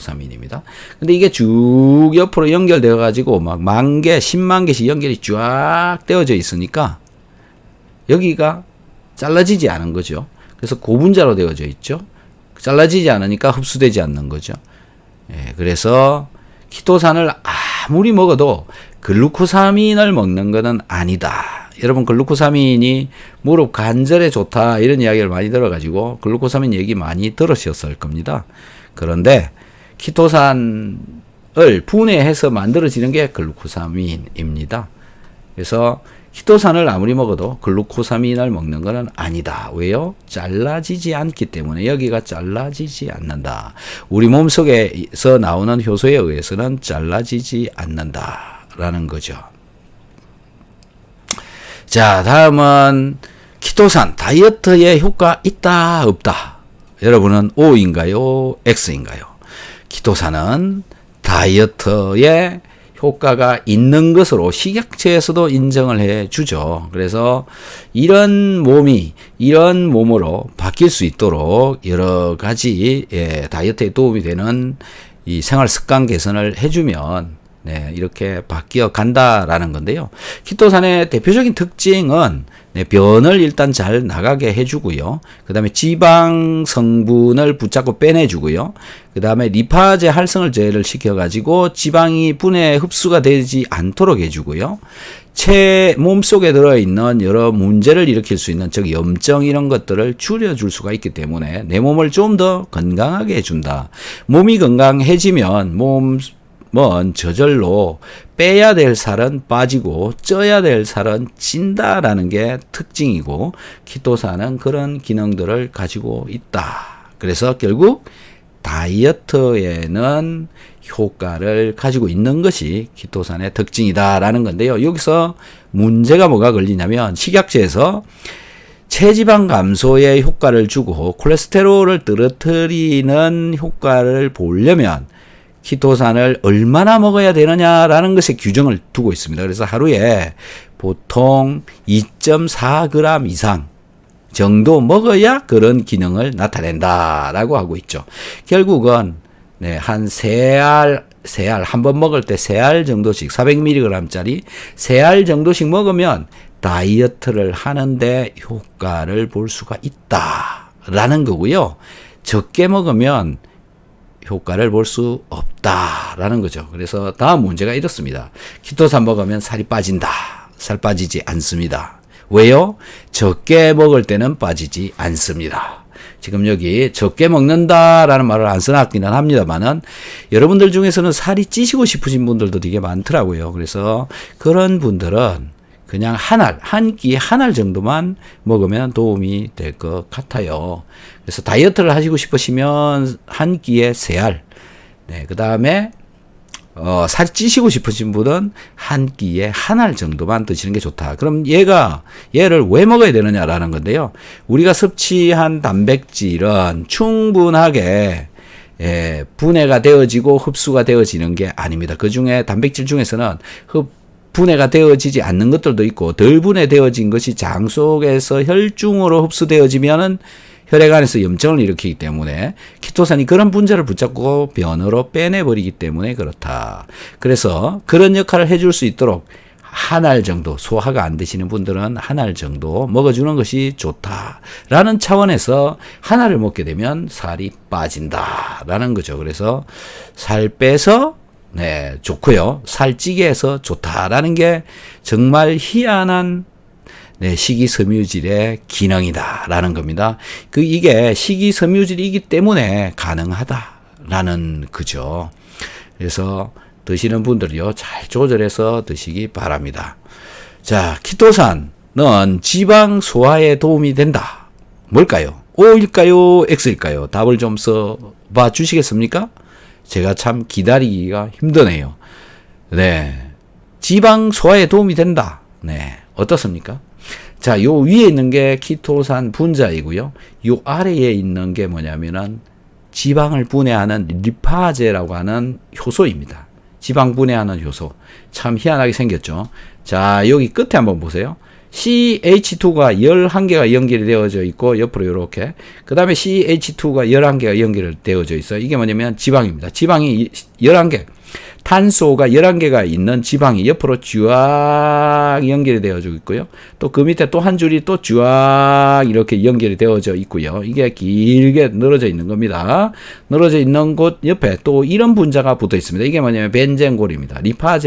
키토사민입니다. 근데 이게 쭉 옆으로 연결되어 가지고 막 10,000개, 10만 개씩 연결이 쫙 되어져 있으니까 여기가 잘라지지 않은 거죠. 그래서 고분자로 되어져 있죠. 잘라지지 않으니까 흡수되지 않는 거죠. 예, 그래서 키토산을 아무리 먹어도 글루코사민을 먹는 것은 아니다. 여러분 글루코사민이 무릎 관절에 좋다 이런 이야기를 많이 들어가지고 글루코사민 얘기 많이 들으셨을 겁니다. 그런데 키토산을 분해해서 만들어지는 게 글루코사민입니다. 그래서 키토산을 아무리 먹어도 글루코사민을 먹는 것은 아니다. 왜요? 잘라지지 않기 때문에 여기가 잘라지지 않는다. 우리 몸속에서 나오는 효소에 의해서는 잘라지지 않는다라는 거죠. 자, 다음은 키토산 다이어트에 효과 있다 없다. 여러분은 O인가요? X인가요? 키토산은 다이어트에 효과가 있는 것으로 식약처에서도 인정을 해 주죠. 그래서 이런 몸으로 바뀔 수 있도록 여러 가지 다이어트에 도움이 되는 이 생활 습관 개선을 해주면 이렇게 바뀌어 간다라는 건데요. 키토산의 대표적인 특징은 변을 일단 잘 나가게 해주고요. 그 다음에 지방 성분을 붙잡고 빼내주고요. 그 다음에 리파제 활성을 제어를 시켜가지고 지방이 분해 흡수가 되지 않도록 해주고요. 몸속에 들어있는 여러 문제를 일으킬 수 있는 즉 염증 이런 것들을 줄여줄 수가 있기 때문에 내 몸을 좀 더 건강하게 해준다. 몸이 건강해지면 저절로 빼야 될 살은 빠지고 쪄야 될 살은 찐다라는 게 특징이고 키토산은 그런 기능들을 가지고 있다. 그래서 결국 다이어트에는 효과를 가지고 있는 것이 키토산의 특징이다라는 건데요. 여기서 문제가 뭐가 걸리냐면 식약처에서 체지방 감소에 효과를 주고 콜레스테롤을 떨어뜨리는 효과를 보려면 키토산을 얼마나 먹어야 되느냐라는 것에 규정을 두고 있습니다. 그래서 하루에 보통 2.4g 이상 정도 먹어야 그런 기능을 나타낸다라고 하고 있죠. 결국은 한 세 알 한 번 먹을 때 3알 정도씩 400mg짜리 3알 정도씩 먹으면 다이어트를 하는데 효과를 볼 수가 있다라는 거고요. 적게 먹으면 효과를 볼 수 없다라는 거죠. 그래서 다음 문제가 이렇습니다. 키토산 먹으면 살이 빠진다. 살 빠지지 않습니다. 왜요? 적게 먹을 때는 빠지지 않습니다. 지금 여기 적게 먹는다라는 말을 안 써놨기는 합니다만은 여러분들 중에서는 살이 찌시고 싶으신 분들도 되게 많더라고요. 그래서 그런 분들은 그냥 한 끼에 한 알 정도만 먹으면 도움이 될 것 같아요. 그래서 다이어트를 하시고 싶으시면 한 끼에 3알. 그 다음에, 살이 찌시고 싶으신 분은 한 끼에 한 알 정도만 드시는 게 좋다. 그럼 얘를 왜 먹어야 되느냐라는 건데요. 우리가 섭취한 단백질은 충분하게 분해가 되어지고 흡수가 되어지는 게 아닙니다. 그 중에 단백질 중에서는 분해가 되어지지 않는 것들도 있고 덜 분해되어진 것이 장 속에서 혈중으로 흡수되어지면은 혈액 안에서 염증을 일으키기 때문에 키토산이 그런 분자를 붙잡고 변으로 빼내버리기 때문에 그렇다. 그래서 그런 역할을 해줄 수 있도록 한 알 정도 소화가 안 되시는 분들은 한 알 정도 먹어주는 것이 좋다라는 차원에서 한 알을 먹게 되면 살이 빠진다라는 거죠. 그래서 살 빼서 좋고요. 살찌게 해서 좋다라는 게 정말 희한한 식이섬유질의 기능이다라는 겁니다. 이게 식이섬유질이기 때문에 가능하다라는 거죠. 그래서 드시는 분들이요, 잘 조절해서 드시기 바랍니다. 자, 키토산은 지방 소화에 도움이 된다. 뭘까요? O일까요? X일까요? 답을 좀 써봐 주시겠습니까? 제가 참 기다리기가 힘드네요. 지방 소화에 도움이 된다. 어떻습니까? 자, 요 위에 있는 게 키토산 분자이고요. 요 아래에 있는 게 뭐냐면은 지방을 분해하는 리파제라고 하는 효소입니다. 지방 분해하는 효소. 참 희한하게 생겼죠. 자, 여기 끝에 한번 보세요. CH2가 11개가 연결이 되어져 있고 옆으로 이렇게 그 다음에 CH2가 11개가 연결되어져 있어요. 이게 뭐냐면 지방입니다. 지방이 11개 탄소가 11개가 있는 지방이 옆으로 쫙 연결이 되어져 있고요. 또 그 밑에 또 한 줄이 또 쫙 이렇게 연결이 되어져 있고요. 이게 길게 늘어져 있는 겁니다. 늘어져 있는 곳 옆에 또 이런 분자가 붙어 있습니다. 이게 뭐냐면 벤젠골입니다. 리파제라고